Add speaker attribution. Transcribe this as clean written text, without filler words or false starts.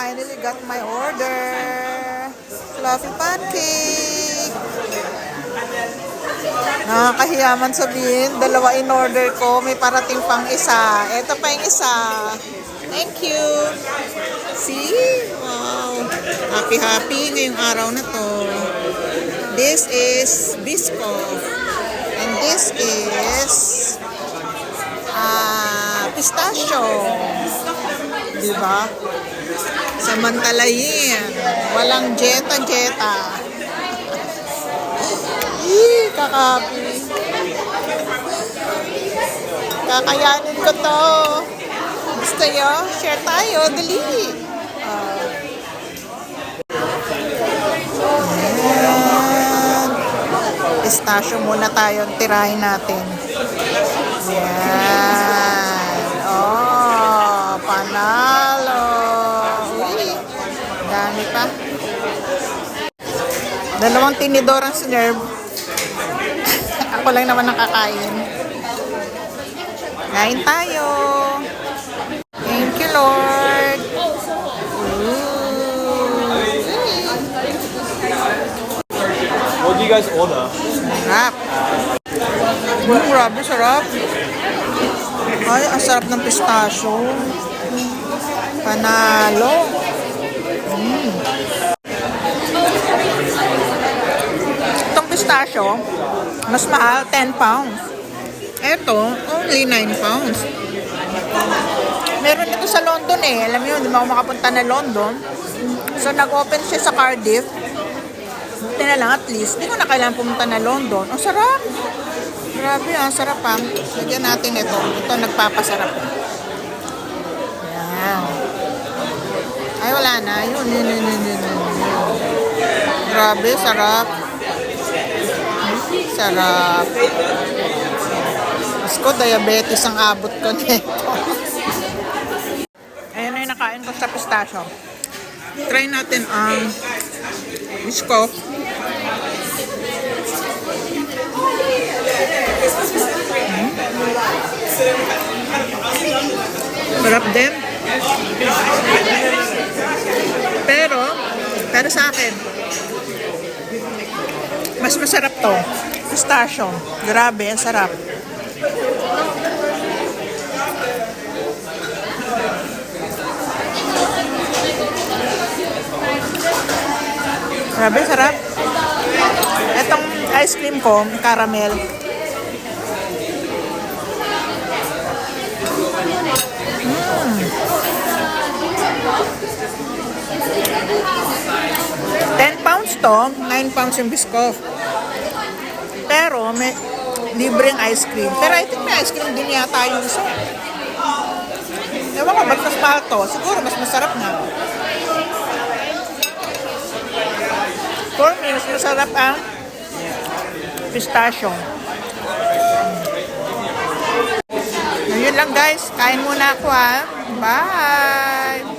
Speaker 1: finally got my order. Fluffy pancake. Nakakahiyaman sabihin, dalawa in order ko, may parating pang isa. Ito pa yung isa. Thank you. See? Wow. Happy ngayong araw na to. This is Biscoff. And this is pistachio. Diba? Samantalahin. Walang jeta-jeta. Kakapi. Kakayanin ko to. Gusto nyo? Share tayo. Dali. Pistachio muna tayo. Tirahin natin. Ayan. Oh, panalo. Uy. Dami pa. Dalawang tinidor ang sinerve. Ako lang naman nakakain. Kain tayo. Thank you, Lord.
Speaker 2: What do you guys order?
Speaker 1: Sarap. Grabe, sarap. Ay, ang sarap ng pistachio. Panalo. Itong pistachio, mas mahal, 10 pounds. Ito, only 9 pounds. Meron ito sa London eh. Alam niyo, hindi mo ako makapunta na London. So, nag-open siya sa Cardiff. Buti na lang at least. Hindi ko na kailangan pumunta na London. Ang sarap. Grabe, ang sarap ha. Lagyan natin ito. Ito, nagpapasarap. Ayan. Ay, wala na. Yun. Grabe, sarap. Sarap. Mas ko, diabetes ang abot ko nito. Ayan na yung nakain ko sa pistachio. Try natin ang Biscoff. Sarap din. Pero sa akin, mas masarap to. Pistachio. Grabe, ang sarap. Grabe, sarap. Itong ice cream ko, caramel. £10 to, 9 pounds yung Biscoff. Pero may libreng ice cream. Pero I think may ice cream din yata yung isa. Ewan ko, ba't mas mahal to? Siguro mas masarap nga. For me, mas masarap ang pistachio. Yun lang guys. Kain muna ako ha. Bye!